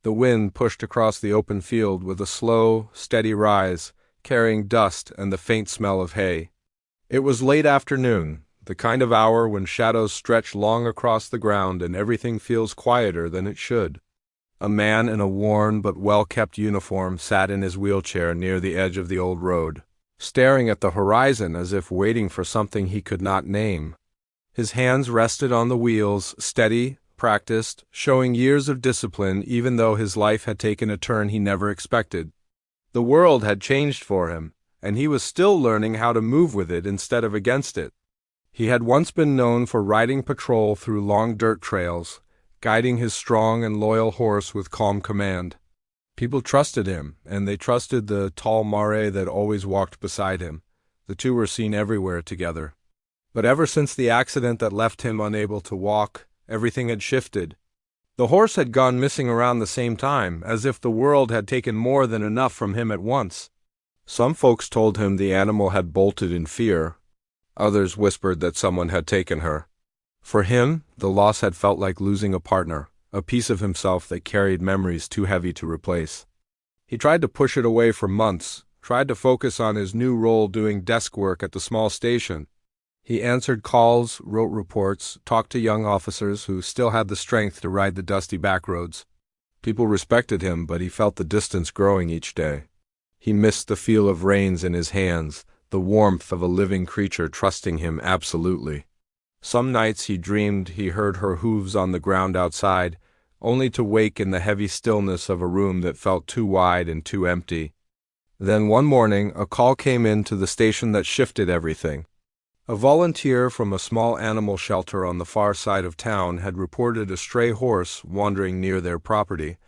The wind pushed across the open field with a slow, steady rise, carrying dust and the faint smell of hay. It was late afternoon, the kind of hour when shadows stretch long across the ground and everything feels quieter than it should. A man in a worn but well-kept uniform sat in his wheelchair near the edge of the old road, staring at the horizon as if waiting for something he could not name. His hands rested on the wheels, steady, practiced, showing years of discipline even though his life had taken a turn he never expected. The world had changed for him, and he was still learning how to move with it instead of against it. He had once been known for riding patrol through long dirt trails, guiding his strong and loyal horse with calm command. People trusted him, and they trusted the tall mare that always walked beside him. The two were seen everywhere together. But ever since the accident that left him unable to walk, everything had shifted. The horse had gone missing around the same time, as if the world had taken more than enough from him at once. Some folks told him the animal had bolted in fear. Others whispered that someone had taken her. For him, the loss had felt like losing a partner, a piece of himself that carried memories too heavy to replace. He tried to push it away for months, tried to focus on his new role doing desk work at the small station. He answered calls, wrote reports, talked to young officers who still had the strength to ride the dusty back roads. People respected him, but he felt the distance growing each day. He missed the feel of reins in his hands, the warmth of a living creature trusting him absolutely. Some nights he dreamed he heard her hooves on the ground outside, only to wake in the heavy stillness of a room that felt too wide and too empty. Then one morning a call came in to the station that shifted everything. A volunteer from a small animal shelter on the far side of town had reported a stray horse wandering near their property.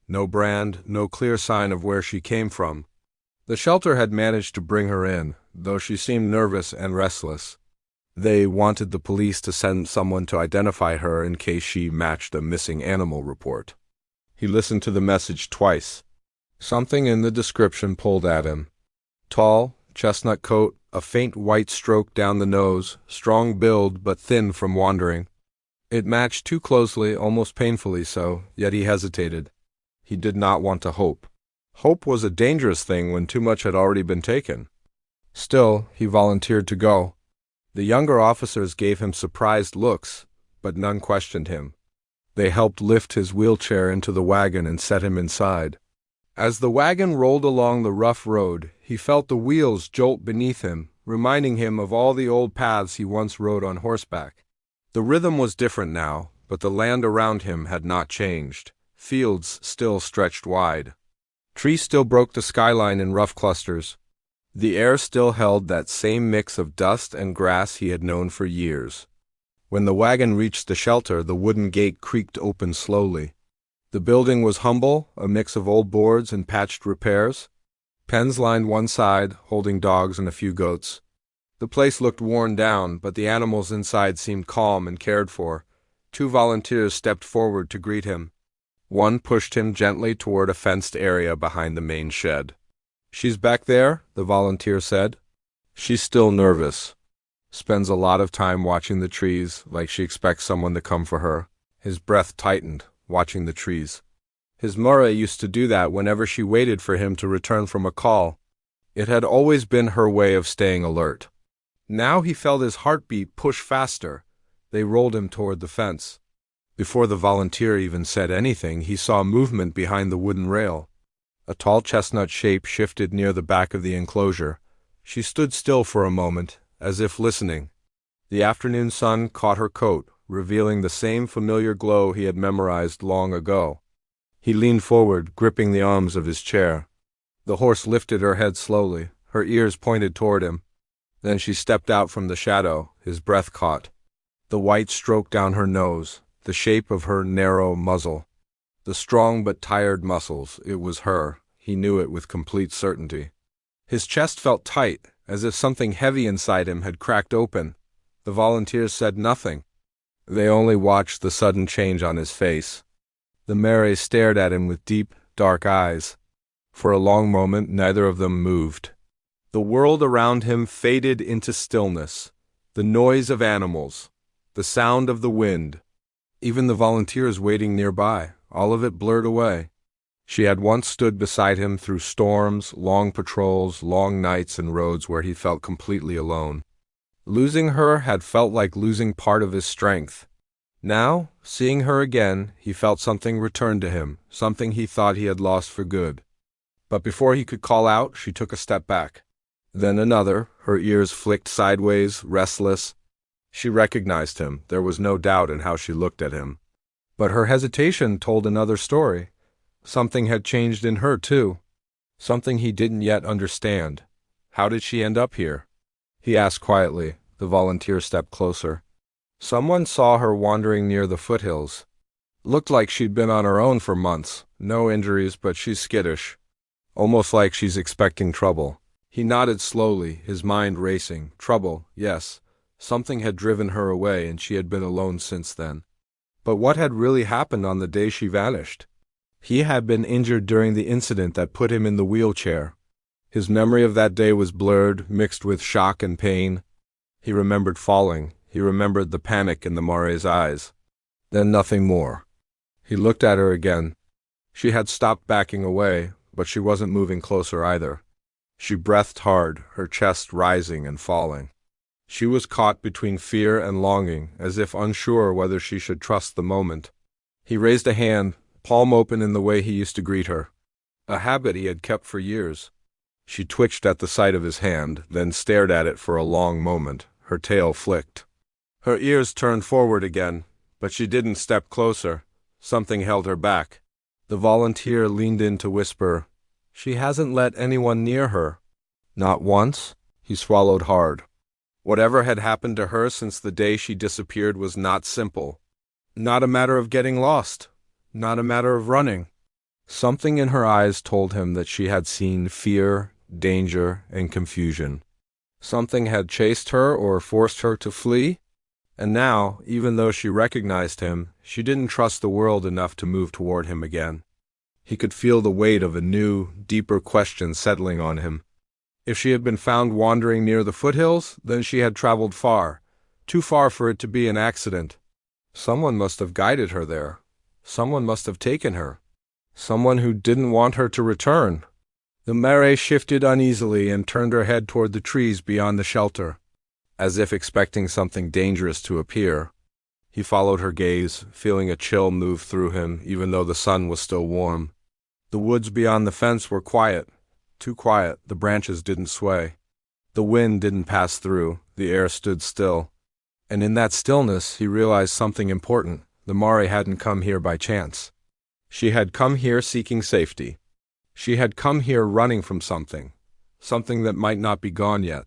No brand, no clear sign of where she came from. The shelter had managed to bring her in, though she seemed nervous and restless. They wanted the police to send someone to identify her in case she matched a missing animal report. He listened to the message twice. Something in the description pulled at him. Tall, chestnut coat, a faint white stroke down the nose, strong build but thin from wandering. It matched too closely, almost painfully so, yet he hesitated. He did not want to hope. Hope was a dangerous thing when too much had already been taken. Still, he volunteered to go. The younger officers gave him surprised looks, but none questioned him. They helped lift his wheelchair into the wagon and set him inside. As the wagon rolled along the rough road, he felt the wheels jolt beneath him, reminding him of all the old paths he once rode on horseback. The rhythm was different now, but the land around him had not changed. Fields still stretched wide. Trees still broke the skyline in rough clusters. The air still held that same mix of dust and grass he had known for years. When the wagon reached the shelter, the wooden gate creaked open slowly. The building was humble, a mix of old boards and patched repairs. Pens lined one side, holding dogs and a few goats. The place looked worn down, but the animals inside seemed calm and cared for. Two volunteers stepped forward to greet him. One pushed him gently toward a fenced area behind the main shed. "She's back there," the volunteer said. "She's still nervous. Spends a lot of time watching the trees, like she expects someone to come for her." His breath tightened, watching the trees. His Murray used to do that whenever she waited for him to return from a call. It had always been her way of staying alert. Now he felt his heartbeat push faster. They rolled him toward the fence. Before the volunteer even said anything, he saw movement behind the wooden rail. A tall chestnut shape shifted near the back of the enclosure. She stood still for a moment, as if listening. The afternoon sun caught her coat, revealing the same familiar glow he had memorized long ago. He leaned forward, gripping the arms of his chair. The horse lifted her head slowly, her ears pointed toward him. Then she stepped out from the shadow, his breath caught. The white stroke down her nose, the shape of her narrow muzzle. The strong but tired muscles, it was her. He knew it with complete certainty. His chest felt tight, as if something heavy inside him had cracked open. The volunteers said nothing. They only watched the sudden change on his face. The Mary stared at him with deep, dark eyes. For a long moment, neither of them moved. The world around him faded into stillness. The noise of animals, the sound of the wind, even the volunteers waiting nearby, all of it blurred away. She had once stood beside him through storms, long patrols, long nights, and roads where he felt completely alone. Losing her had felt like losing part of his strength. Now, seeing her again, he felt something return to him, something he thought he had lost for good. But before he could call out, she took a step back. Then another, her ears flicked sideways, restless. She recognized him. There was no doubt in how she looked at him. But her hesitation told another story. Something had changed in her, too. Something he didn't yet understand. How did she end up here? He asked quietly. The volunteer stepped closer. Someone saw her wandering near the foothills. Looked like she'd been on her own for months. No injuries, but she's skittish. Almost like she's expecting trouble. He nodded slowly, his mind racing. Trouble, yes. Something had driven her away, and she had been alone since then. But what had really happened on the day she vanished? He had been injured during the incident that put him in the wheelchair. His memory of that day was blurred, mixed with shock and pain. He remembered falling. He remembered the panic in the Mare's eyes. Then nothing more. He looked at her again. She had stopped backing away, but she wasn't moving closer either. She breathed hard, her chest rising and falling. She was caught between fear and longing, as if unsure whether she should trust the moment. He raised a hand, palm open in the way he used to greet her. A habit he had kept for years. She twitched at the sight of his hand, then stared at it for a long moment. Her tail flicked. Her ears turned forward again, but she didn't step closer. Something held her back. The volunteer leaned in to whisper, "She hasn't let anyone near her." Not once? He swallowed hard. Whatever had happened to her since the day she disappeared was not simple. Not a matter of getting lost. Not a matter of running. Something in her eyes told him that she had seen fear, danger, and confusion. Something had chased her or forced her to flee. And now, even though she recognized him, she didn't trust the world enough to move toward him again. He could feel the weight of a new, deeper question settling on him. If she had been found wandering near the foothills, then she had traveled far, too far for it to be an accident. Someone must have guided her there. Someone must have taken her. Someone who didn't want her to return. The Mare shifted uneasily and turned her head toward the trees beyond the shelter, as if expecting something dangerous to appear. He followed her gaze, feeling a chill move through him, even though the sun was still warm. The woods beyond the fence were quiet. Too quiet. The branches didn't sway. The wind didn't pass through. The air stood still. And in that stillness, he realized something important. The Mare hadn't come here by chance. She had come here seeking safety. She had come here running from something that might not be gone yet.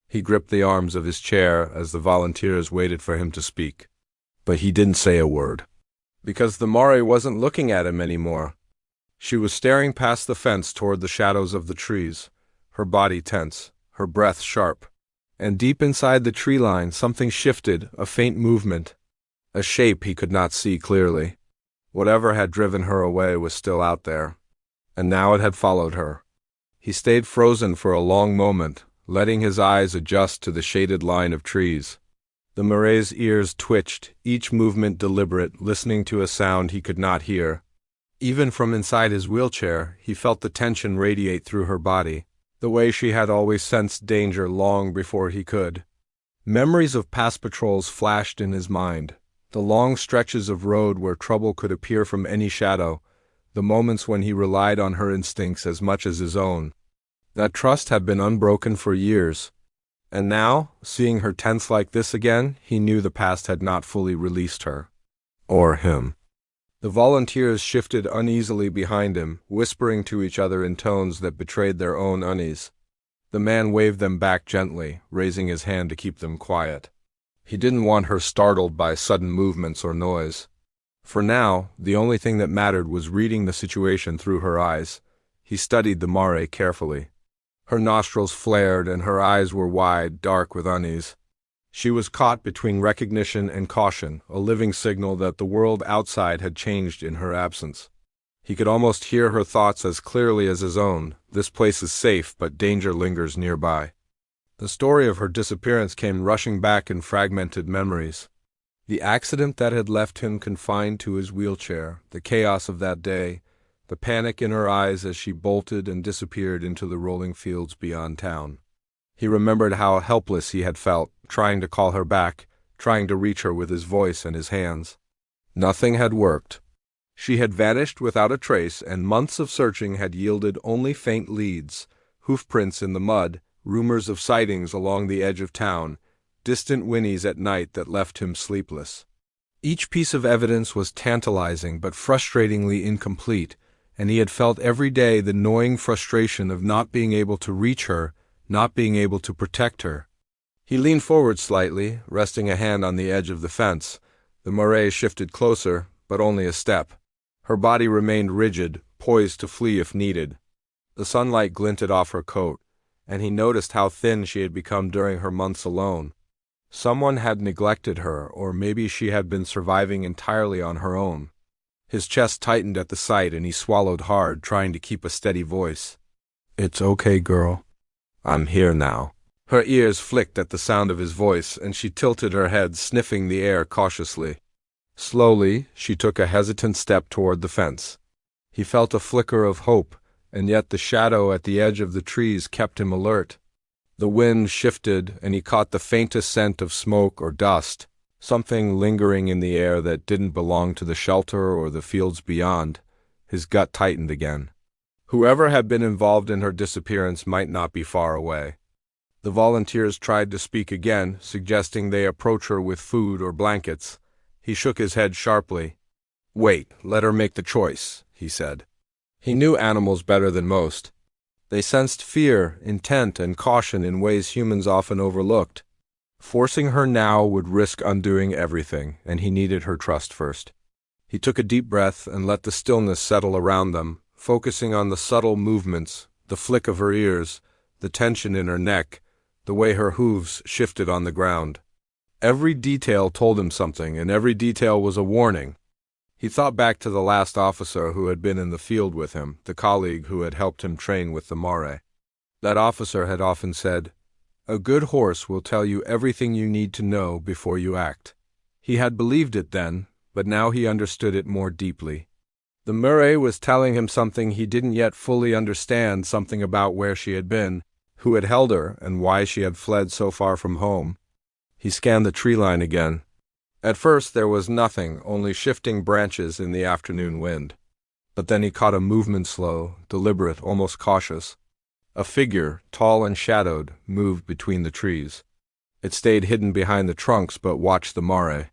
He gripped the arms of his chair as the volunteers waited for him to speak. But he didn't say a word. Because the Mare wasn't looking at him anymore. She was staring past the fence toward the shadows of the trees, her body tense, her breath sharp. And deep inside the tree line, something shifted, a faint movement. A shape he could not see clearly. Whatever had driven her away was still out there. And now it had followed her. He stayed frozen for a long moment, letting his eyes adjust to the shaded line of trees. The Mare's ears twitched, each movement deliberate, listening to a sound he could not hear. Even from inside his wheelchair, he felt the tension radiate through her body, the way she had always sensed danger long before he could. Memories of past patrols flashed in his mind, the long stretches of road where trouble could appear from any shadow, the moments when he relied on her instincts as much as his own. That trust had been unbroken for years. And now, seeing her tense like this again, he knew the past had not fully released her. Or him. The volunteers shifted uneasily behind him, whispering to each other in tones that betrayed their own unease. The man waved them back gently, raising his hand to keep them quiet. He didn't want her startled by sudden movements or noise. For now, the only thing that mattered was reading the situation through her eyes. He studied the Mare carefully. Her nostrils flared and her eyes were wide, dark with unease. She was caught between recognition and caution, a living signal that the world outside had changed in her absence. He could almost hear her thoughts as clearly as his own. This place is safe, but danger lingers nearby. The story of her disappearance came rushing back in fragmented memories. The accident that had left him confined to his wheelchair, the chaos of that day, the panic in her eyes as she bolted and disappeared into the rolling fields beyond town. He remembered how helpless he had felt, trying to call her back, trying to reach her with his voice and his hands. Nothing had worked. She had vanished without a trace, and months of searching had yielded only faint leads, hoofprints in the mud, rumors of sightings along the edge of town, distant whinnies at night that left him sleepless. Each piece of evidence was tantalizing but frustratingly incomplete, and he had felt every day the gnawing frustration of not being able to reach her, not being able to protect her. He leaned forward slightly, resting a hand on the edge of the fence. The moray shifted closer, but only a step. Her body remained rigid, poised to flee if needed. The sunlight glinted off her coat, and he noticed how thin she had become during her months alone. Someone had neglected her, or maybe she had been surviving entirely on her own. His chest tightened at the sight, and he swallowed hard, trying to keep a steady voice. "It's okay, girl. I'm here now." Her ears flicked at the sound of his voice, and she tilted her head, sniffing the air cautiously. Slowly, she took a hesitant step toward the fence. He felt a flicker of hope, and yet the shadow at the edge of the trees kept him alert. The wind shifted, and he caught the faintest scent of smoke or dust, something lingering in the air that didn't belong to the shelter or the fields beyond. His gut tightened again. Whoever had been involved in her disappearance might not be far away. The volunteers tried to speak again, suggesting they approach her with food or blankets. He shook his head sharply. "Wait, let her make the choice," he said. He knew animals better than most. They sensed fear, intent, and caution in ways humans often overlooked. Forcing her now would risk undoing everything, and he needed her trust first. He took a deep breath and let the stillness settle around them, focusing on the subtle movements, the flick of her ears, the tension in her neck, the way her hooves shifted on the ground. Every detail told him something, and every detail was a warning. He thought back to the last officer who had been in the field with him, the colleague who had helped him train with the moray. That officer had often said, "A good horse will tell you everything you need to know before you act." He had believed it then, but now he understood it more deeply. The moray was telling him something he didn't yet fully understand, something about where she had been, who had held her, and why she had fled so far from home. He scanned the tree line again. At first there was nothing, only shifting branches in the afternoon wind. But then he caught a movement, slow, deliberate, almost cautious. A figure, tall and shadowed, moved between the trees. It stayed hidden behind the trunks but watched the moray.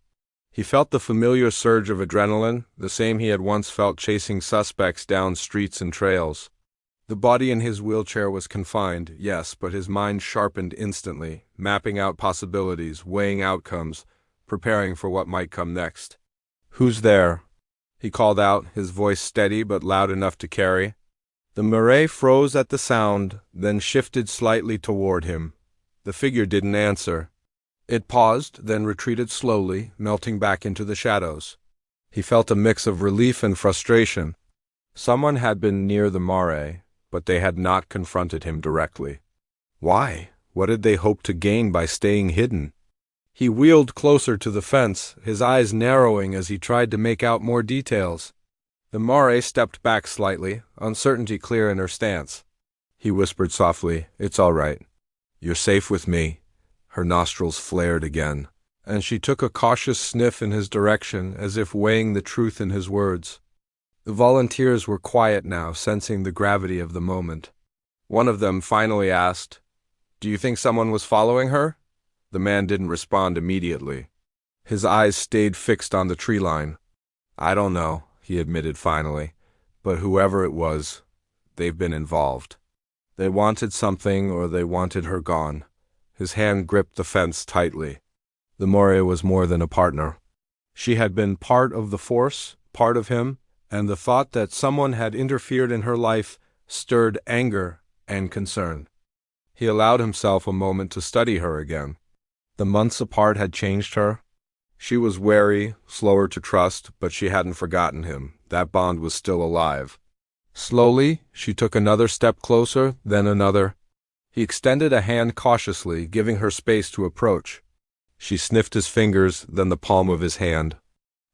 He felt the familiar surge of adrenaline, the same he had once felt chasing suspects down streets and trails. The body in his wheelchair was confined, yes, but his mind sharpened instantly, mapping out possibilities, weighing outcomes, preparing for what might come next. "Who's there?" he called out, his voice steady but loud enough to carry. The moray froze at the sound, then shifted slightly toward him. The figure didn't answer. It paused, then retreated slowly, melting back into the shadows. He felt a mix of relief and frustration. Someone had been near the moray, but they had not confronted him directly. Why? What did they hope to gain by staying hidden? He wheeled closer to the fence, his eyes narrowing as he tried to make out more details. The moray stepped back slightly, uncertainty clear in her stance. He whispered softly, "It's all right. You're safe with me." Her nostrils flared again, and she took a cautious sniff in his direction, as if weighing the truth in his words. The volunteers were quiet now, sensing the gravity of the moment. One of them finally asked, "Do you think someone was following her?" The man didn't respond immediately. His eyes stayed fixed on the tree line. "I don't know," he admitted finally, "but whoever it was, they've been involved. They wanted something, or they wanted her gone." His hand gripped the fence tightly. The moray was more than a partner. She had been part of the force, part of him, and the thought that someone had interfered in her life stirred anger and concern. He allowed himself a moment to study her again. The months apart had changed her. She was wary, slower to trust, but she hadn't forgotten him. That bond was still alive. Slowly, she took another step closer, then another. He extended a hand cautiously, giving her space to approach. She sniffed his fingers, then the palm of his hand.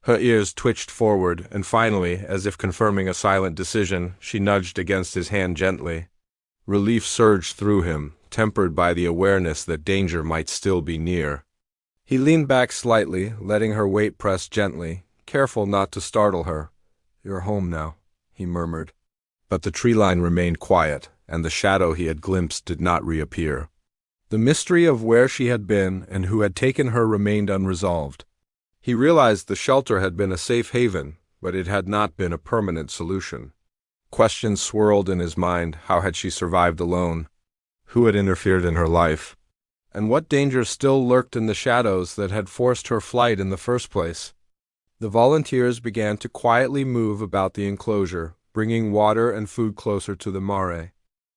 Her ears twitched forward, and finally, as if confirming a silent decision, she nudged against his hand gently. Relief surged through him, tempered by the awareness that danger might still be near. He leaned back slightly, letting her weight press gently, careful not to startle her. "You're home now," he murmured. But the tree line remained quiet, and the shadow he had glimpsed did not reappear. The mystery of where she had been and who had taken her remained unresolved. He realized the shelter had been a safe haven, but it had not been a permanent solution. Questions swirled in his mind. How had she survived alone? Who had interfered in her life? And what danger still lurked in the shadows that had forced her flight in the first place? The volunteers began to quietly move about the enclosure, bringing water and food closer to the mare.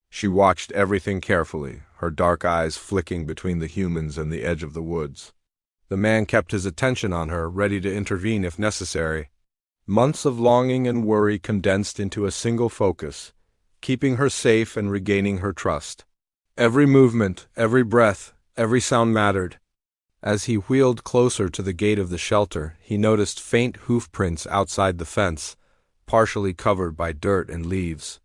She watched everything carefully, her dark eyes flicking between the humans and the edge of the woods. The man kept his attention on her, ready to intervene if necessary. Months of longing and worry condensed into a single focus, keeping her safe and regaining her trust. Every movement, every breath, every sound mattered. As he wheeled closer to the gate of the shelter, he noticed faint hoof prints outside the fence, partially covered by dirt and leaves.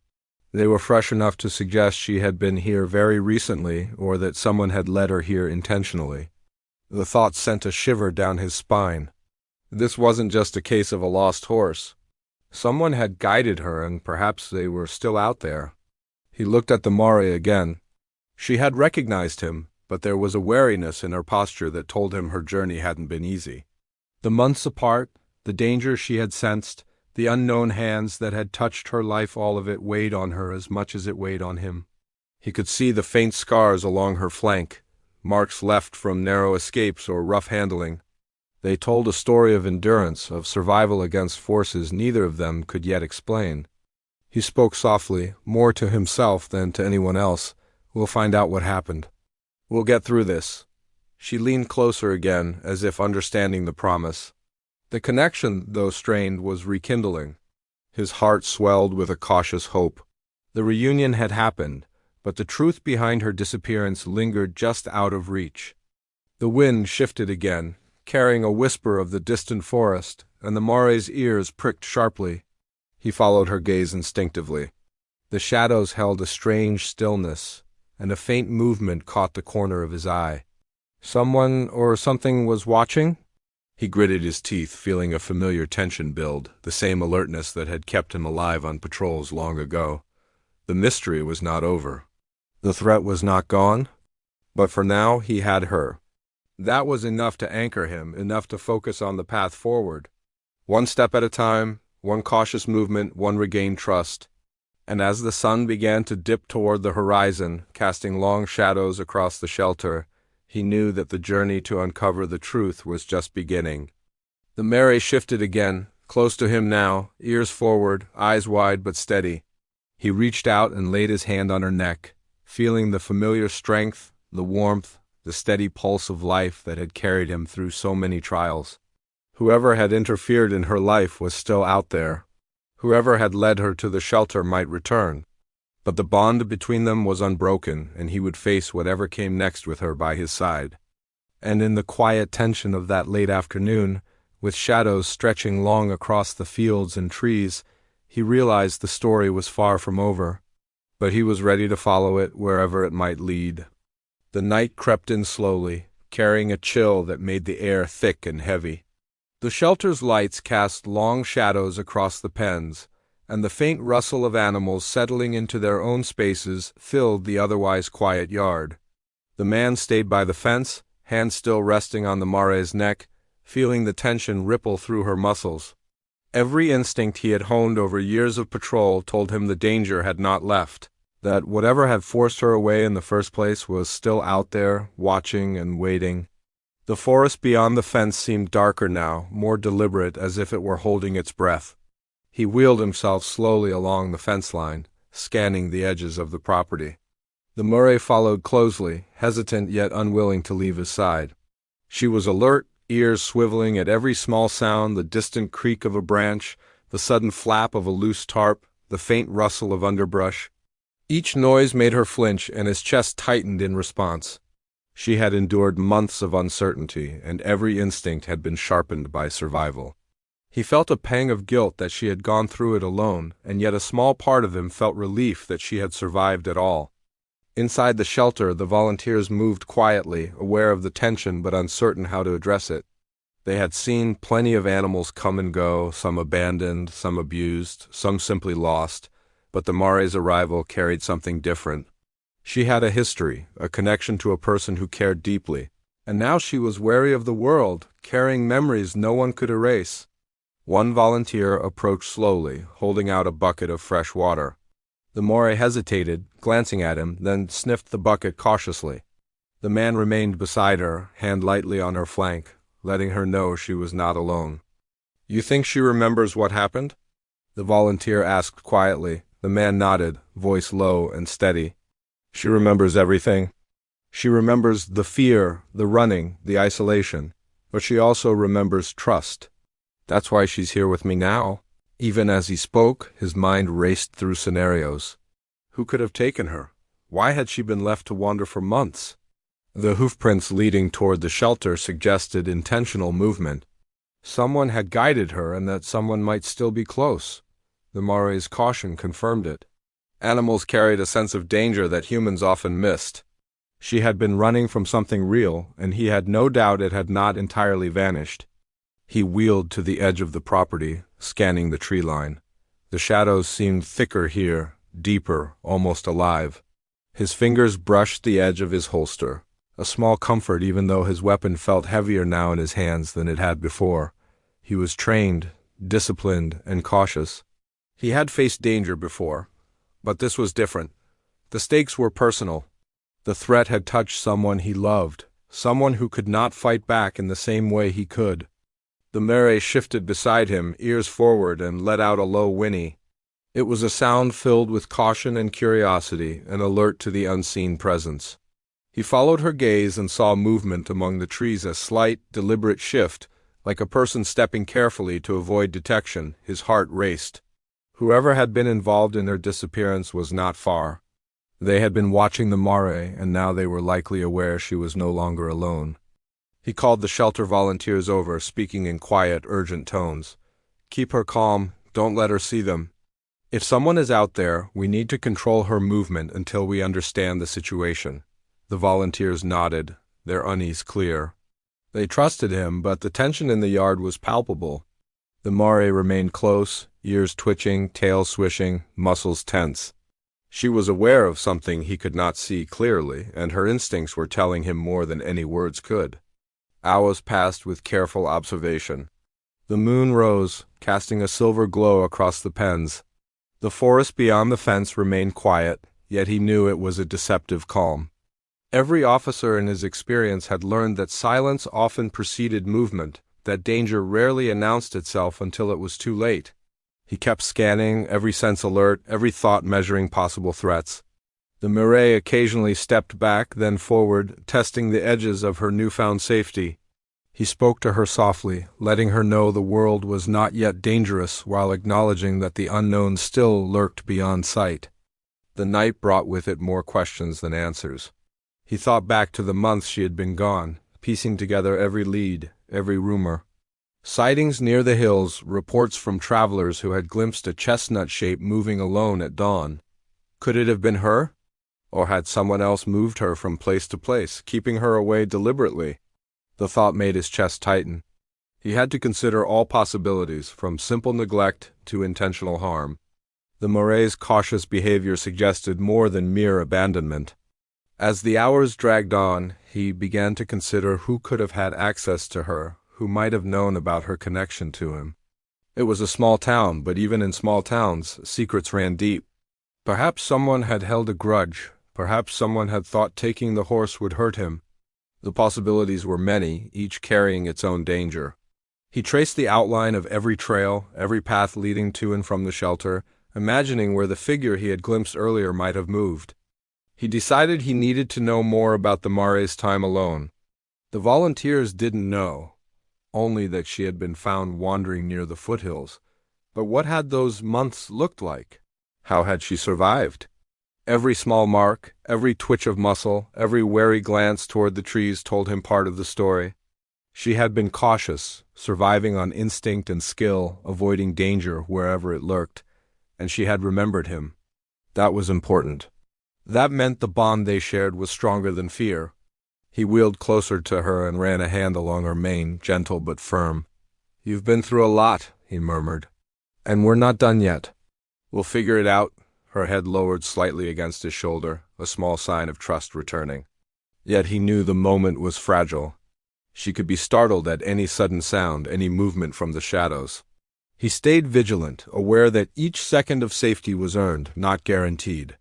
They were fresh enough to suggest she had been here very recently, or that someone had led her here intentionally. The thought sent a shiver down his spine. This wasn't just a case of a lost horse. Someone had guided her, and perhaps they were still out there. He looked at the mare again. She had recognized him, but there was a wariness in her posture that told him her journey hadn't been easy. The months apart, the danger she had sensed, the unknown hands that had touched her life, all of it weighed on her as much as it weighed on him. He could see the faint scars along her flank, marks left from narrow escapes or rough handling. They told a story of endurance, of survival against forces neither of them could yet explain. He spoke softly, more to himself than to anyone else. "We'll find out what happened. We'll get through this." She leaned closer again, as if understanding the promise. The connection, though strained, was rekindling. His heart swelled with a cautious hope. The reunion had happened, but the truth behind her disappearance lingered just out of reach. The wind shifted again, carrying a whisper of the distant forest, and the mare's ears pricked sharply. He followed her gaze instinctively. The shadows held a strange stillness, and a faint movement caught the corner of his eye. Someone or something was watching? He gritted his teeth, feeling a familiar tension build, the same alertness that had kept him alive on patrols long ago. The mystery was not over. The threat was not gone, but for now he had her. That was enough to anchor him, enough to focus on the path forward. One step at a time, one cautious movement, one regained trust. And as the sun began to dip toward the horizon, casting long shadows across the shelter, he knew that the journey to uncover the truth was just beginning. The mare shifted again, close to him now, ears forward, eyes wide but steady. He reached out and laid his hand on her neck, feeling the familiar strength, the warmth, the steady pulse of life that had carried him through so many trials. Whoever had interfered in her life was still out there. Whoever had led her to the shelter might return. But the bond between them was unbroken, and he would face whatever came next with her by his side. And in the quiet tension of that late afternoon, with shadows stretching long across the fields and trees, he realized the story was far from over. But he was ready to follow it wherever it might lead. The night crept in slowly, carrying a chill that made the air thick and heavy. The shelter's lights cast long shadows across the pens, and the faint rustle of animals settling into their own spaces filled the otherwise quiet yard. The man stayed by the fence, hand still resting on the mare's neck, feeling the tension ripple through her muscles. Every instinct he had honed over years of patrol told him the danger had not left, that whatever had forced her away in the first place was still out there, watching and waiting. The forest beyond the fence seemed darker now, more deliberate, as if it were holding its breath. He wheeled himself slowly along the fence line, scanning the edges of the property. The mare followed closely, hesitant yet unwilling to leave his side. She was alert, ears swiveling at every small sound, the distant creak of a branch, the sudden flap of a loose tarp, the faint rustle of underbrush. Each noise made her flinch, and his chest tightened in response. She had endured months of uncertainty, and every instinct had been sharpened by survival. He felt a pang of guilt that she had gone through it alone, and yet a small part of him felt relief that she had survived at all. Inside the shelter, the volunteers moved quietly, aware of the tension but uncertain how to address it. They had seen plenty of animals come and go, some abandoned, some abused, some simply lost, but the Mare's arrival carried something different. She had a history, a connection to a person who cared deeply, and now she was wary of the world, carrying memories no one could erase. One volunteer approached slowly, holding out a bucket of fresh water. The Mare hesitated, glancing at him, then sniffed the bucket cautiously. The man remained beside her, hand lightly on her flank, letting her know she was not alone. "You think she remembers what happened?" the volunteer asked quietly. The man nodded, voice low and steady. "She remembers everything. She remembers the fear, the running, the isolation, but she also remembers trust. That's why she's here with me now." Even as he spoke, his mind raced through scenarios. Who could have taken her? Why had she been left to wander for months? The hoofprints leading toward the shelter suggested intentional movement. Someone had guided her, and that someone might still be close. The Mare's caution confirmed it. Animals carried a sense of danger that humans often missed. She had been running from something real, and he had no doubt it had not entirely vanished. He wheeled to the edge of the property, scanning the tree line. The shadows seemed thicker here, deeper, almost alive. His fingers brushed the edge of his holster, a small comfort even though his weapon felt heavier now in his hands than it had before. He was trained, disciplined, and cautious. He had faced danger before, but this was different. The stakes were personal. The threat had touched someone he loved, someone who could not fight back in the same way he could. The Mare shifted beside him, ears forward, and let out a low whinny. It was a sound filled with caution and curiosity, an alert to the unseen presence. He followed her gaze and saw movement among the trees, a slight, deliberate shift, like a person stepping carefully to avoid detection. His heart raced. Whoever had been involved in her disappearance was not far. They had been watching the Mare, and now they were likely aware she was no longer alone. He called the shelter volunteers over, speaking in quiet, urgent tones. "Keep her calm. Don't let her see them. If someone is out there, we need to control her movement until we understand the situation." The volunteers nodded, their unease clear. They trusted him, but the tension in the yard was palpable. The Mare remained close, ears twitching, tail swishing, muscles tense. She was aware of something he could not see clearly, and her instincts were telling him more than any words could. Hours passed with careful observation. The moon rose, casting a silver glow across the pens. The forest beyond the fence remained quiet, yet he knew it was a deceptive calm. Every officer in his experience had learned that silence often preceded movement, that danger rarely announced itself until it was too late. He kept scanning, every sense alert, every thought measuring possible threats. The Mare occasionally stepped back, then forward, testing the edges of her newfound safety. He spoke to her softly, letting her know the world was not yet dangerous while acknowledging that the unknown still lurked beyond sight. The night brought with it more questions than answers. He thought back to the months she had been gone, piecing together every lead, every rumor. Sightings near the hills, reports from travelers who had glimpsed a chestnut shape moving alone at dawn. Could it have been her? Or had someone else moved her from place to place, keeping her away deliberately? The thought made his chest tighten. He had to consider all possibilities, from simple neglect to intentional harm. The Mare's cautious behavior suggested more than mere abandonment. As the hours dragged on, he began to consider who could have had access to her, who might have known about her connection to him. It was a small town, but even in small towns, secrets ran deep. Perhaps someone had held a grudge. Perhaps someone had thought taking the horse would hurt him. The possibilities were many, each carrying its own danger. He traced the outline of every trail, every path leading to and from the shelter, imagining where the figure he had glimpsed earlier might have moved. He decided he needed to know more about the Mare's time alone. The volunteers didn't know, only that she had been found wandering near the foothills. But what had those months looked like? How had she survived? Every small mark, every twitch of muscle, every wary glance toward the trees told him part of the story. She had been cautious, surviving on instinct and skill, avoiding danger wherever it lurked, and she had remembered him. That was important. That meant the bond they shared was stronger than fear. He wheeled closer to her and ran a hand along her mane, gentle but firm. "You've been through a lot," he murmured. "And we're not done yet. We'll figure it out." Her head lowered slightly against his shoulder, a small sign of trust returning. Yet he knew the moment was fragile. She could be startled at any sudden sound, any movement from the shadows. He stayed vigilant, aware that each second of safety was earned, not guaranteed.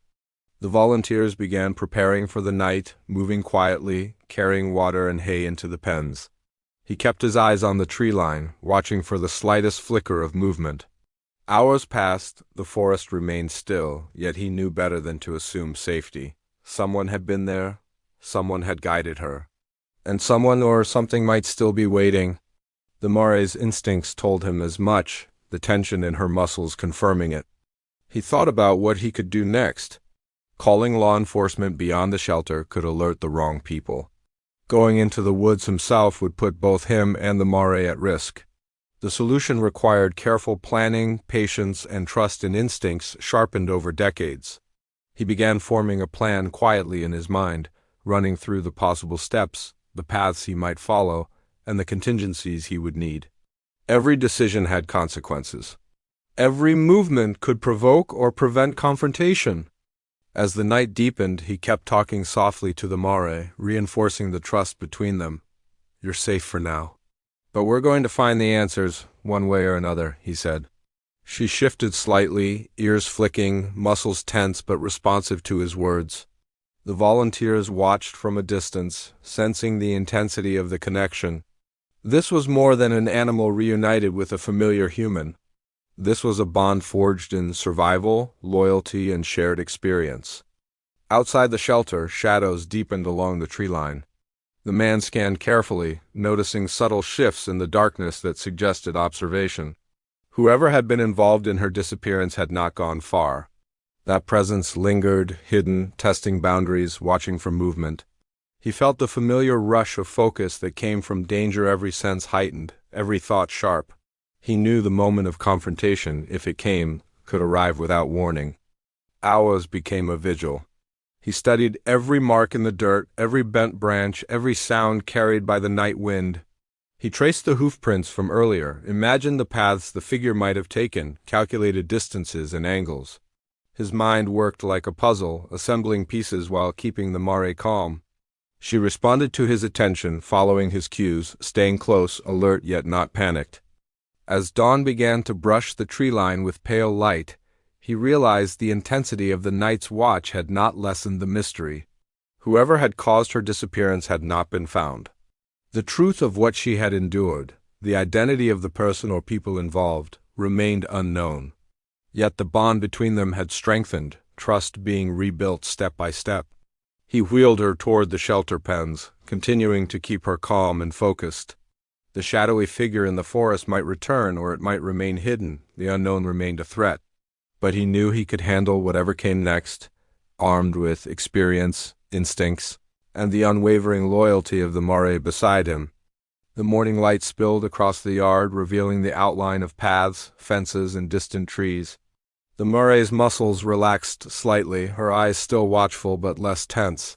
The volunteers began preparing for the night, moving quietly, carrying water and hay into the pens. He kept his eyes on the tree line, watching for the slightest flicker of movement. Hours passed, the forest remained still, yet he knew better than to assume safety. Someone had been there, someone had guided her. And someone or something might still be waiting. The Mare's instincts told him as much, the tension in her muscles confirming it. He thought about what he could do next. Calling law enforcement beyond the shelter could alert the wrong people. Going into the woods himself would put both him and the Mare at risk. The solution required careful planning, patience, and trust in instincts sharpened over decades. He began forming a plan quietly in his mind, running through the possible steps, the paths he might follow, and the contingencies he would need. Every decision had consequences. Every movement could provoke or prevent confrontation. As the night deepened, he kept talking softly to the Mare, reinforcing the trust between them. "You're safe for now. But we're going to find the answers, one way or another," he said. She shifted slightly, ears flicking, muscles tense but responsive to his words. The volunteers watched from a distance, sensing the intensity of the connection. This was more than an animal reunited with a familiar human. This was a bond forged in survival, loyalty, and shared experience. Outside the shelter, shadows deepened along the tree line. The man scanned carefully, noticing subtle shifts in the darkness that suggested observation. Whoever had been involved in her disappearance had not gone far. That presence lingered, hidden, testing boundaries, watching for movement. He felt the familiar rush of focus that came from danger, every sense heightened, every thought sharp. He knew the moment of confrontation, if it came, could arrive without warning. Hours became a vigil. He studied every mark in the dirt, every bent branch, every sound carried by the night wind. He traced the hoof prints from earlier, imagined the paths the figure might have taken, calculated distances and angles. His mind worked like a puzzle, assembling pieces while keeping the Mare calm. She responded to his attention, following his cues, staying close, alert yet not panicked. As dawn began to brush the tree line with pale light, he realized the intensity of the night's watch had not lessened the mystery. Whoever had caused her disappearance had not been found. The truth of what she had endured, the identity of the person or people involved, remained unknown. Yet the bond between them had strengthened, trust being rebuilt step by step. He wheeled her toward the shelter pens, continuing to keep her calm and focused. The shadowy figure in the forest might return, or it might remain hidden. The unknown remained a threat. But he knew he could handle whatever came next, armed with experience, instincts, and the unwavering loyalty of the Mare beside him. The morning light spilled across the yard, revealing the outline of paths, fences, and distant trees. The Mare's muscles relaxed slightly, her eyes still watchful but less tense.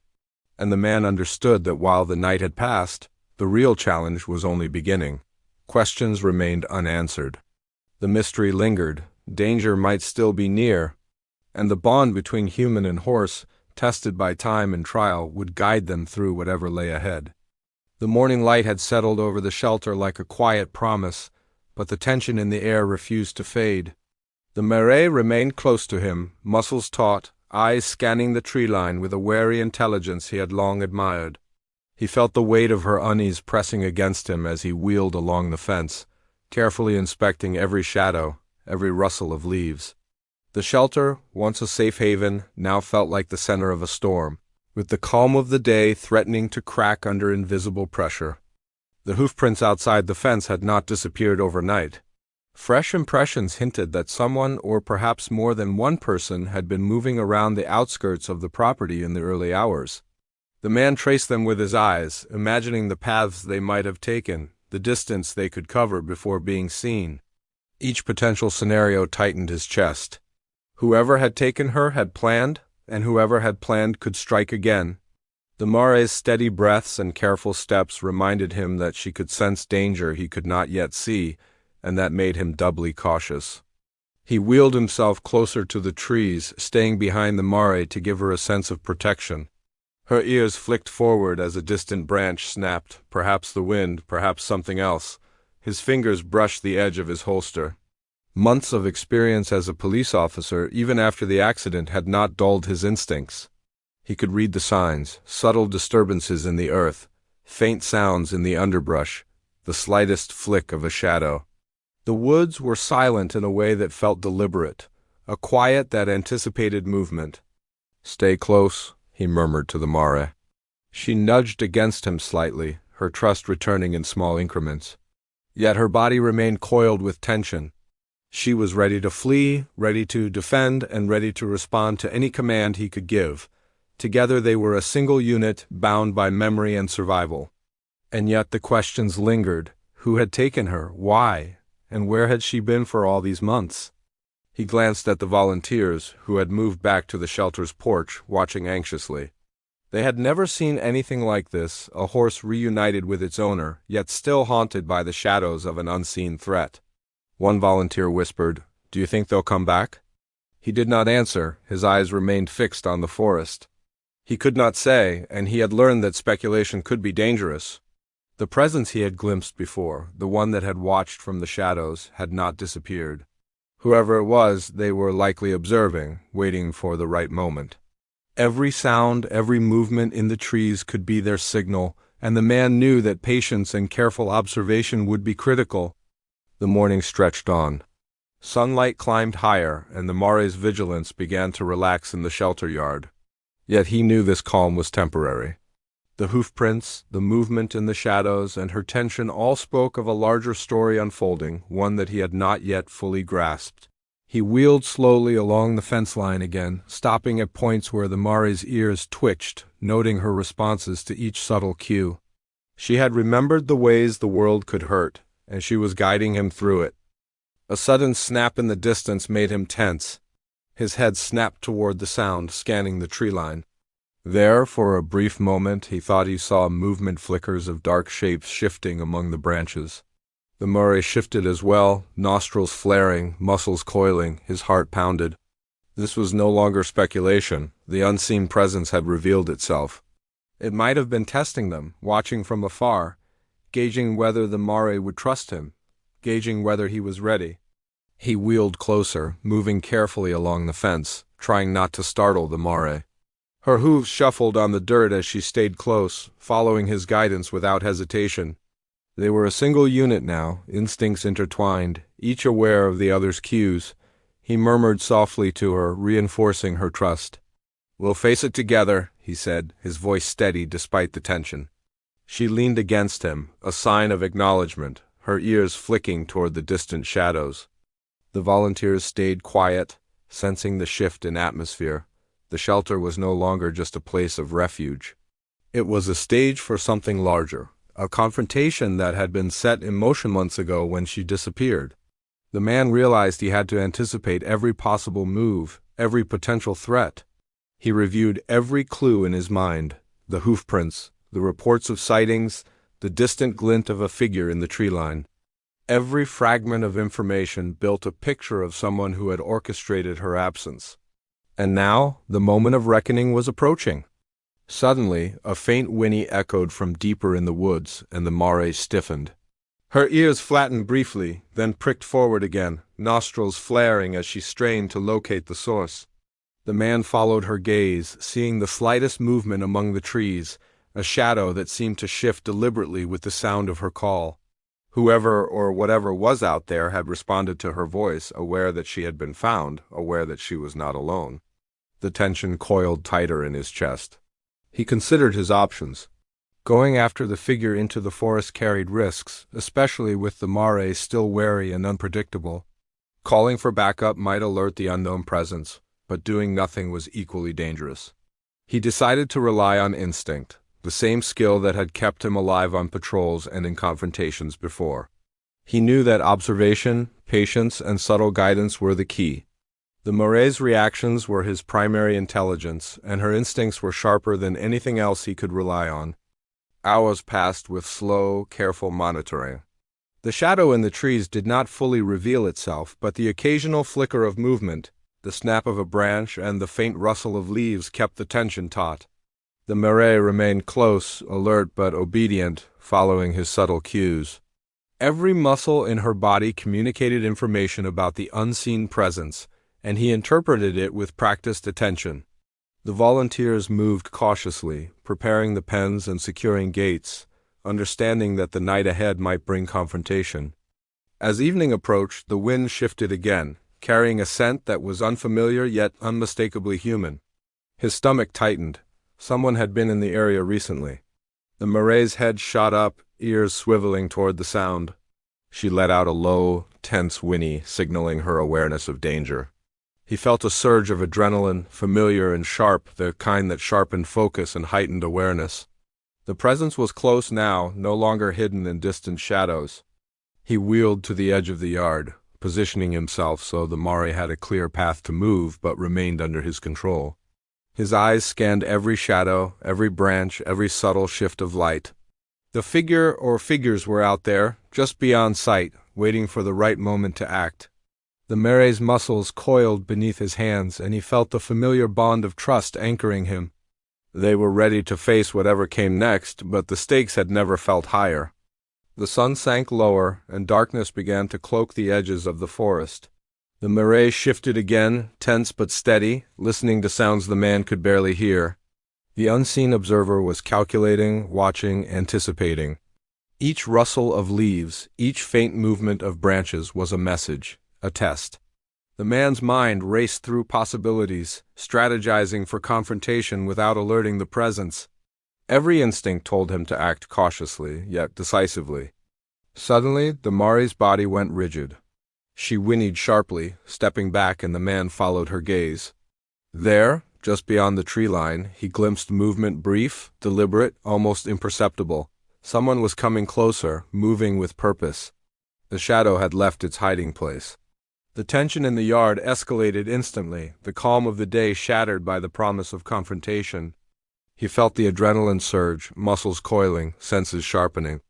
And the man understood that while the night had passed, the real challenge was only beginning. Questions remained unanswered. The mystery lingered, danger might still be near, and the bond between human and horse, tested by time and trial, would guide them through whatever lay ahead. The morning light had settled over the shelter like a quiet promise, but the tension in the air refused to fade. The Mare remained close to him, muscles taut, eyes scanning the tree line with a wary intelligence he had long admired. He felt the weight of her unease pressing against him as he wheeled along the fence, carefully inspecting every shadow, every rustle of leaves. The shelter, once a safe haven, now felt like the center of a storm, with the calm of the day threatening to crack under invisible pressure. The hoofprints outside the fence had not disappeared overnight. Fresh impressions hinted that someone, or perhaps more than one person, had been moving around the outskirts of the property in the early hours. The man traced them with his eyes, imagining the paths they might have taken, the distance they could cover before being seen. Each potential scenario tightened his chest. Whoever had taken her had planned, and whoever had planned could strike again. The Mare's steady breaths and careful steps reminded him that she could sense danger he could not yet see, and that made him doubly cautious. He wheeled himself closer to the trees, staying behind the Mare to give her a sense of protection. Her ears flicked forward as a distant branch snapped, perhaps the wind, perhaps something else. His fingers brushed the edge of his holster. Months of experience as a police officer, even after the accident, had not dulled his instincts. He could read the signs, subtle disturbances in the earth, faint sounds in the underbrush, the slightest flick of a shadow. The woods were silent in a way that felt deliberate, a quiet that anticipated movement. "Stay close," he murmured to the Mare. She nudged against him slightly, her trust returning in small increments. Yet her body remained coiled with tension. She was ready to flee, ready to defend, and ready to respond to any command he could give. Together they were a single unit, bound by memory and survival. And yet the questions lingered. Who had taken her? Why? And where had she been for all these months? He glanced at the volunteers, who had moved back to the shelter's porch, watching anxiously. They had never seen anything like this, a horse reunited with its owner, yet still haunted by the shadows of an unseen threat. One volunteer whispered, "Do you think they'll come back?" He did not answer. His eyes remained fixed on the forest. He could not say, and he had learned that speculation could be dangerous. The presence he had glimpsed before, the one that had watched from the shadows, had not disappeared. Whoever it was, they were likely observing, waiting for the right moment. Every sound, every movement in the trees could be their signal, and the man knew that patience and careful observation would be critical. The morning stretched on. Sunlight climbed higher, and the Mare's vigilance began to relax in the shelter yard. Yet he knew this calm was temporary. The hoofprints, the movement in the shadows, and her tension all spoke of a larger story unfolding, one that he had not yet fully grasped. He wheeled slowly along the fence line again, stopping at points where the Mare's ears twitched, noting her responses to each subtle cue. She had remembered the ways the world could hurt, and she was guiding him through it. A sudden snap in the distance made him tense. His head snapped toward the sound, scanning the tree line. There, for a brief moment, he thought he saw movement flickers of dark shapes shifting among the branches. The Mare shifted as well, nostrils flaring, muscles coiling, his heart pounded. This was no longer speculation. The unseen presence had revealed itself. It might have been testing them, watching from afar, gauging whether the Mare would trust him, gauging whether he was ready. He wheeled closer, moving carefully along the fence, trying not to startle the Mare. Her hooves shuffled on the dirt as she stayed close, following his guidance without hesitation. They were a single unit now, instincts intertwined, each aware of the other's cues. He murmured softly to her, reinforcing her trust. "We'll face it together," he said, his voice steady despite the tension. She leaned against him, a sign of acknowledgement, her ears flicking toward the distant shadows. The volunteers stayed quiet, sensing the shift in atmosphere. The shelter was no longer just a place of refuge. It was a stage for something larger, a confrontation that had been set in motion months ago when she disappeared. The man realized he had to anticipate every possible move, every potential threat. He reviewed every clue in his mind, the hoofprints, the reports of sightings, the distant glint of a figure in the tree line. Every fragment of information built a picture of someone who had orchestrated her absence. And now, the moment of reckoning was approaching. Suddenly, a faint whinny echoed from deeper in the woods, and the Mare stiffened. Her ears flattened briefly, then pricked forward again, nostrils flaring as she strained to locate the source. The man followed her gaze, seeing the slightest movement among the trees, a shadow that seemed to shift deliberately with the sound of her call. Whoever or whatever was out there had responded to her voice, aware that she had been found, aware that she was not alone. The tension coiled tighter in his chest. He considered his options. Going after the figure into the forest carried risks, especially with the Mare still wary and unpredictable. Calling for backup might alert the unknown presence, but doing nothing was equally dangerous. He decided to rely on instinct. the same skill that had kept him alive on patrols and in confrontations before. He knew that observation, patience, and subtle guidance were the key. The Marais' reactions were his primary intelligence, and her instincts were sharper than anything else he could rely on. Hours passed with slow, careful monitoring. The shadow in the trees did not fully reveal itself, but the occasional flicker of movement, the snap of a branch, and the faint rustle of leaves kept the tension taut. The Marais remained close, alert but obedient, following his subtle cues. Every muscle in her body communicated information about the unseen presence, and he interpreted it with practiced attention. The volunteers moved cautiously, preparing the pens and securing gates, understanding that the night ahead might bring confrontation. As evening approached, the wind shifted again, carrying a scent that was unfamiliar yet unmistakably human. His stomach tightened. Someone had been in the area recently. The Marais' head shot up, ears swiveling toward the sound. She let out a low, tense whinny, signaling her awareness of danger. He felt a surge of adrenaline, familiar and sharp, the kind that sharpened focus and heightened awareness. The presence was close now, no longer hidden in distant shadows. He wheeled to the edge of the yard, positioning himself so the Marais had a clear path to move but remained under his control. His eyes scanned every shadow, every branch, every subtle shift of light. The figure or figures were out there, just beyond sight, waiting for the right moment to act. The Marais' muscles coiled beneath his hands, and he felt the familiar bond of trust anchoring him. They were ready to face whatever came next, but the stakes had never felt higher. The sun sank lower, and darkness began to cloak the edges of the forest. The Marais shifted again, tense but steady, listening to sounds the man could barely hear. The unseen observer was calculating, watching, anticipating. Each rustle of leaves, each faint movement of branches was a message, a test. The man's mind raced through possibilities, strategizing for confrontation without alerting the presence. Every instinct told him to act cautiously, yet decisively. Suddenly, the Marais' body went rigid. She whinnied sharply, stepping back, and the man followed her gaze. There, just beyond the tree line, he glimpsed movement, brief, deliberate, almost imperceptible. Someone was coming closer, moving with purpose. The shadow had left its hiding place. The tension in the yard escalated instantly, the calm of the day shattered by the promise of confrontation. He felt the adrenaline surge, muscles coiling, senses sharpening.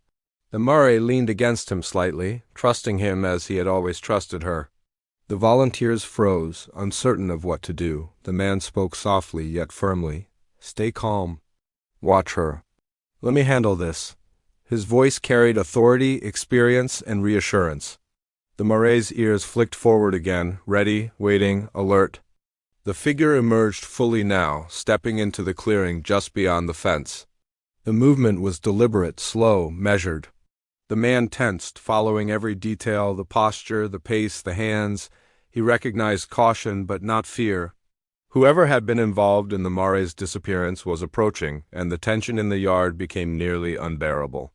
The Marais leaned against him slightly, trusting him as he had always trusted her. The volunteers froze, uncertain of what to do. The man spoke softly yet firmly. "Stay calm. Watch her. Let me handle this." His voice carried authority, experience, and reassurance. The Marais' ears flicked forward again, ready, waiting, alert. The figure emerged fully now, stepping into the clearing just beyond the fence. The movement was deliberate, slow, measured. The man tensed, following every detail, the posture, the pace, the hands. He recognized caution, but not fear. Whoever had been involved in the Marais' disappearance was approaching, and the tension in the yard became nearly unbearable.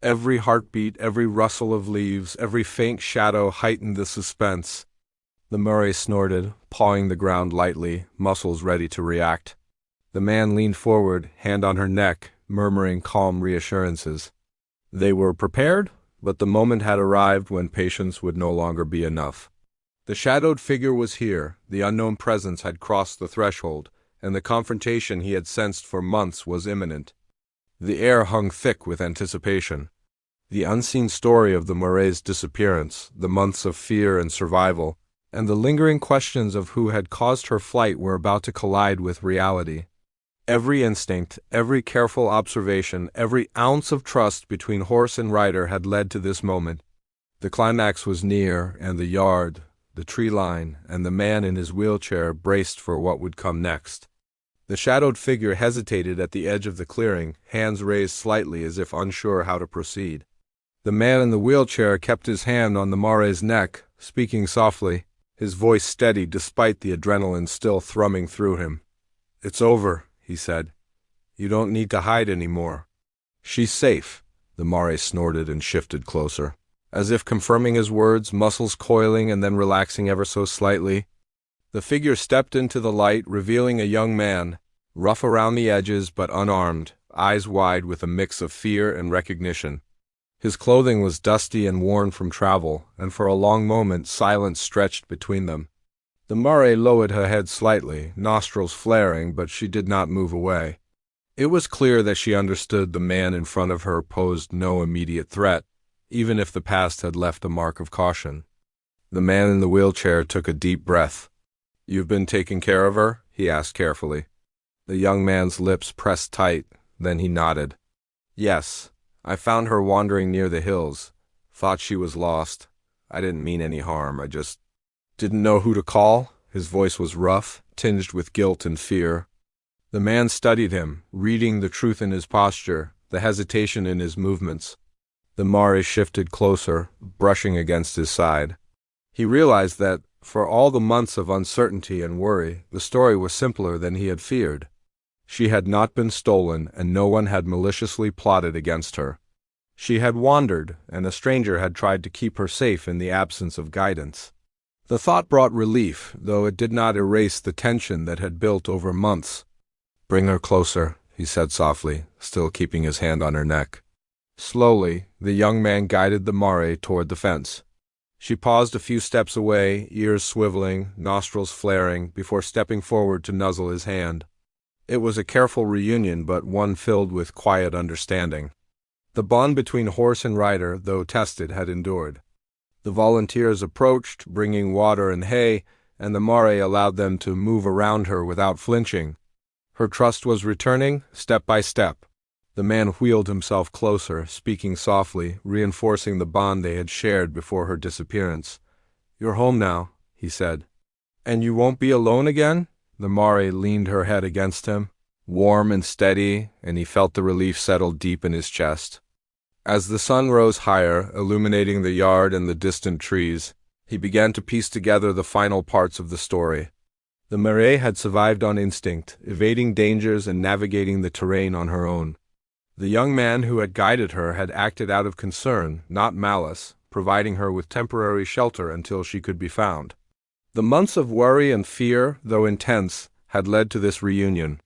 Every heartbeat, every rustle of leaves, every faint shadow heightened the suspense. The Marais snorted, pawing the ground lightly, muscles ready to react. The man leaned forward, hand on her neck, murmuring calm reassurances. They were prepared, but the moment had arrived when patience would no longer be enough. The shadowed figure was here, the unknown presence had crossed the threshold, and the confrontation he had sensed for months was imminent. The air hung thick with anticipation. The unseen story of the Marais' disappearance, the months of fear and survival, and the lingering questions of who had caused her flight were about to collide with reality. Every instinct, every careful observation, every ounce of trust between horse and rider had led to this moment. The climax was near, and the yard, the tree line, and the man in his wheelchair braced for what would come next. The shadowed figure hesitated at the edge of the clearing, hands raised slightly as if unsure how to proceed. The man in the wheelchair kept his hand on the Marais' neck, speaking softly, his voice steady despite the adrenaline still thrumming through him. "It's over," he said. "You don't need to hide anymore." "She's safe," the Marais snorted and shifted closer. As if confirming his words, muscles coiling and then relaxing ever so slightly. The figure stepped into the light, revealing a young man, rough around the edges but unarmed, eyes wide with a mix of fear and recognition. His clothing was dusty and worn from travel, and for a long moment silence stretched between them. The Mare lowered her head slightly, nostrils flaring, but she did not move away. It was clear that she understood the man in front of her posed no immediate threat, even if the past had left a mark of caution. The man in the wheelchair took a deep breath. "You've been taking care of her?" he asked carefully. The young man's lips pressed tight, then he nodded. "Yes, I found her wandering near the hills. Thought she was lost. I didn't mean any harm, I just didn't know who to call." His voice was rough, tinged with guilt and fear. The man studied him, reading the truth in his posture, the hesitation in his movements. The Mare shifted closer, brushing against his side. He realized that, for all the months of uncertainty and worry, the story was simpler than he had feared. She had not been stolen, and no one had maliciously plotted against her. She had wandered, and a stranger had tried to keep her safe in the absence of guidance. The thought brought relief, though it did not erase the tension that had built over months. "Bring her closer," he said softly, still keeping his hand on her neck. Slowly, the young man guided the Mare toward the fence. She paused a few steps away, ears swiveling, nostrils flaring, before stepping forward to nuzzle his hand. It was a careful reunion, but one filled with quiet understanding. The bond between horse and rider, though tested, had endured. The volunteers approached, bringing water and hay, and the Mare allowed them to move around her without flinching. Her trust was returning, step by step. The man wheeled himself closer, speaking softly, reinforcing the bond they had shared before her disappearance. "You're home now," he said. "And you won't be alone again?" The Mare leaned her head against him, warm and steady, and he felt the relief settle deep in his chest. As the sun rose higher, illuminating the yard and the distant trees, he began to piece together the final parts of the story. The Mare had survived on instinct, evading dangers and navigating the terrain on her own. The young man who had guided her had acted out of concern, not malice, providing her with temporary shelter until she could be found. The months of worry and fear, though intense, had led to this reunion.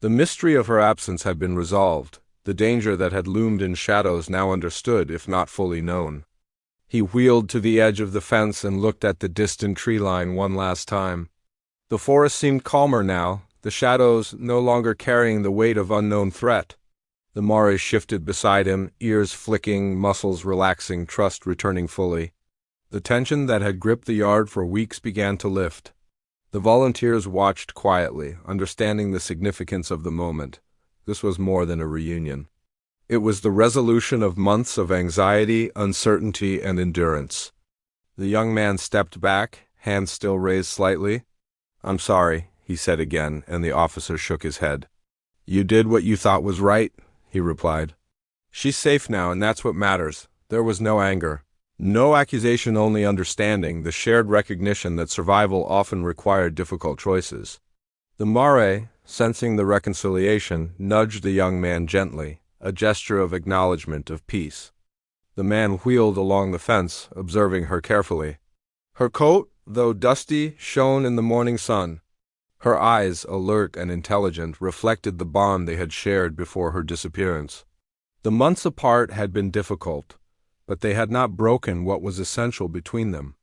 The mystery of her absence had been resolved, the danger that had loomed in shadows now understood, if not fully known. He wheeled to the edge of the fence and looked at the distant tree line one last time. The forest seemed calmer now, the shadows no longer carrying the weight of unknown threat. The Mare shifted beside him, ears flicking, muscles relaxing, trust returning fully. The tension that had gripped the yard for weeks began to lift. The volunteers watched quietly, understanding the significance of the moment. This was more than a reunion. It was the resolution of months of anxiety, uncertainty, and endurance. The young man stepped back, hands still raised slightly. "I'm sorry," he said again, and the officer shook his head. "You did what you thought was right," he replied. "She's safe now, and that's what matters." There was no anger. No accusation, only understanding, the shared recognition that survival often required difficult choices. The Mare, sensing the reconciliation, nudged the young man gently, a gesture of acknowledgement of peace. The man wheeled along the fence, observing her carefully. Her coat, though dusty, shone in the morning sun. Her eyes, alert and intelligent, reflected the bond they had shared before her disappearance. The months apart had been difficult, but they had not broken what was essential between them.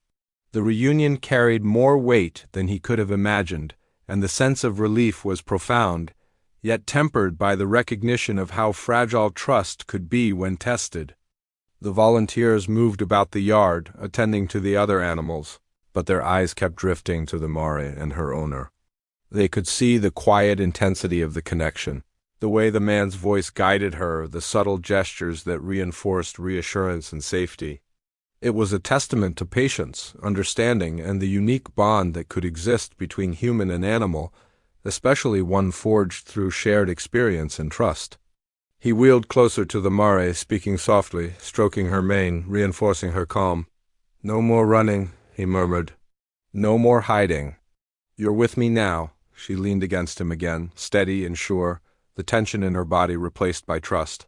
The reunion carried more weight than he could have imagined, and the sense of relief was profound, yet tempered by the recognition of how fragile trust could be when tested. The volunteers moved about the yard, attending to the other animals, but their eyes kept drifting to the Mare and her owner. They could see the quiet intensity of the connection, the way the man's voice guided her, the subtle gestures that reinforced reassurance and safety. It was a testament to patience, understanding, and the unique bond that could exist between human and animal, especially one forged through shared experience and trust. He wheeled closer to the Mare, speaking softly, stroking her mane, reinforcing her calm. "No more running," he murmured. "No more hiding. You're with me now." She leaned against him again, steady and sure, the tension in her body replaced by trust.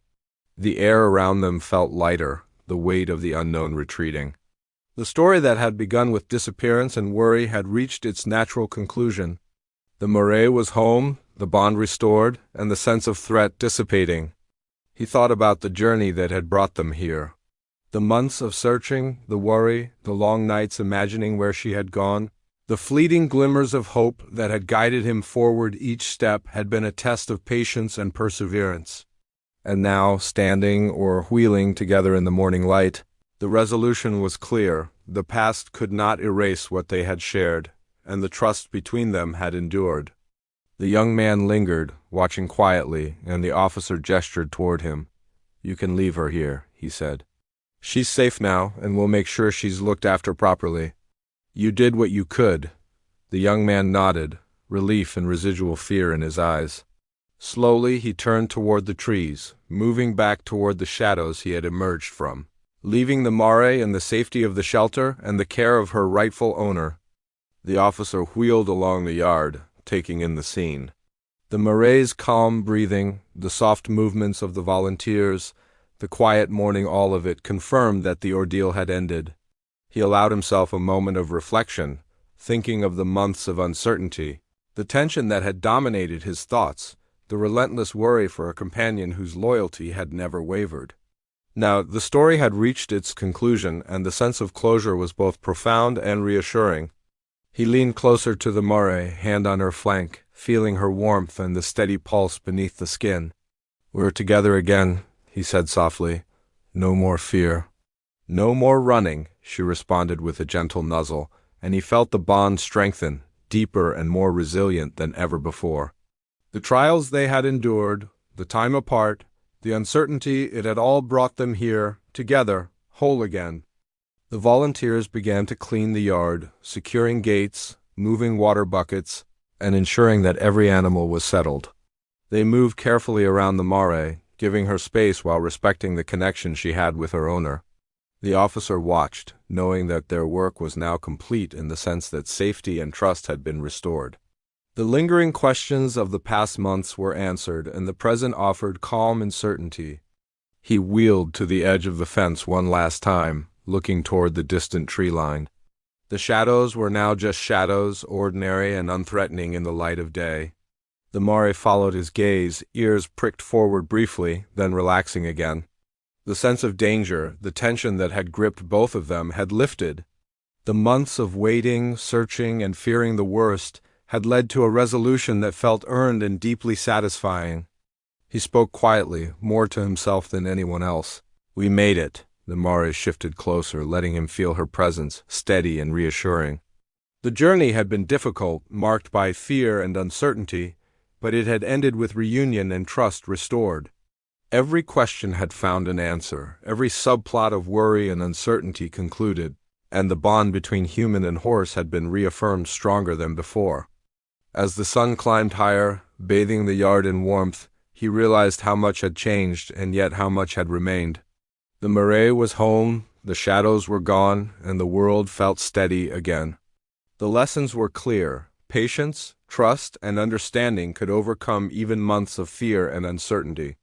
The air around them felt lighter, the weight of the unknown retreating. The story that had begun with disappearance and worry had reached its natural conclusion. The Mare was home, the bond restored, and the sense of threat dissipating. He thought about the journey that had brought them here. The months of searching, the worry, the long nights imagining where she had gone, the fleeting glimmers of hope that had guided him forward each step had been a test of patience and perseverance. And now, standing or wheeling together in the morning light, the resolution was clear. The past could not erase what they had shared, and the trust between them had endured. The young man lingered, watching quietly, and the officer gestured toward him. "You can leave her here," he said. "She's safe now, and we'll make sure she's looked after properly." "You did what you could." The young man nodded, relief and residual fear in his eyes. Slowly he turned toward the trees, moving back toward the shadows he had emerged from, leaving the mare in the safety of the shelter and the care of her rightful owner. The officer wheeled along the yard, taking in the scene. The mare's calm breathing, the soft movements of the volunteers, the quiet morning, all of it confirmed that the ordeal had ended. He allowed himself a moment of reflection, thinking of the months of uncertainty, the tension that had dominated his thoughts, the relentless worry for a companion whose loyalty had never wavered. Now, the story had reached its conclusion, and the sense of closure was both profound and reassuring. He leaned closer to the mare, hand on her flank, feeling her warmth and the steady pulse beneath the skin. "We're together again," he said softly. "No more fear." "No more running," she responded with a gentle nuzzle, and he felt the bond strengthen, deeper and more resilient than ever before. The trials they had endured, the time apart, the uncertainty, it had all brought them here, together, whole again. The volunteers began to clean the yard, securing gates, moving water buckets, and ensuring that every animal was settled. They moved carefully around the mare, giving her space while respecting the connection she had with her owner. The officer watched, knowing that their work was now complete in the sense that safety and trust had been restored. The lingering questions of the past months were answered, and the present offered calm and certainty. He wheeled to the edge of the fence one last time, looking toward the distant tree line. The shadows were now just shadows, ordinary and unthreatening in the light of day. The mare followed his gaze, ears pricked forward briefly, then relaxing again. The sense of danger, the tension that had gripped both of them, had lifted. The months of waiting, searching, and fearing the worst had led to a resolution that felt earned and deeply satisfying. He spoke quietly, more to himself than anyone else. "We made it." The mare shifted closer, letting him feel her presence, steady and reassuring. The journey had been difficult, marked by fear and uncertainty, but it had ended with reunion and trust restored. Every question had found an answer, every subplot of worry and uncertainty concluded, and the bond between human and horse had been reaffirmed stronger than before. As the sun climbed higher, bathing the yard in warmth, he realized how much had changed and yet how much had remained. The mare was home, the shadows were gone, and the world felt steady again. The lessons were clear. Patience, trust, and understanding could overcome even months of fear and uncertainty.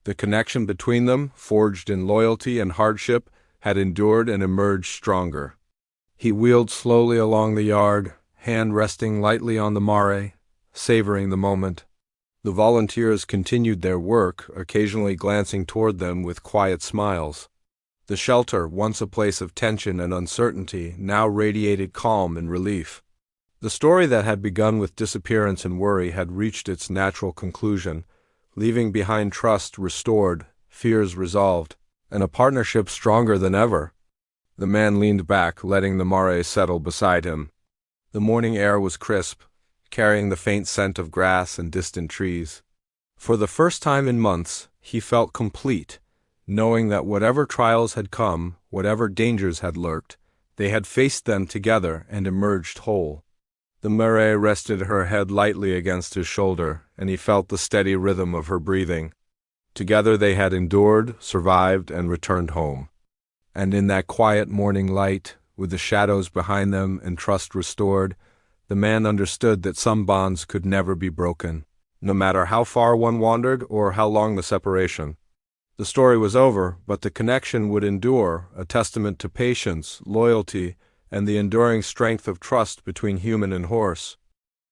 The connection between them, forged in loyalty and hardship, had endured and emerged stronger. He wheeled slowly along the yard, hand resting lightly on the mare, savoring the moment. The volunteers continued their work, occasionally glancing toward them with quiet smiles. The shelter, once a place of tension and uncertainty, now radiated calm and relief. The story that had begun with disappearance and worry had reached its natural conclusion, leaving behind trust restored, fears resolved, and a partnership stronger than ever. The man leaned back, letting the mare settle beside him. The morning air was crisp, carrying the faint scent of grass and distant trees. For the first time in months, he felt complete, knowing that whatever trials had come, whatever dangers had lurked, they had faced them together and emerged whole. The mare rested her head lightly against his shoulder, and he felt the steady rhythm of her breathing. Together they had endured, survived, and returned home. And in that quiet morning light, with the shadows behind them and trust restored, the man understood that some bonds could never be broken, no matter how far one wandered or how long the separation. The story was over, but the connection would endure, a testament to patience, loyalty, and the enduring strength of trust between human and horse.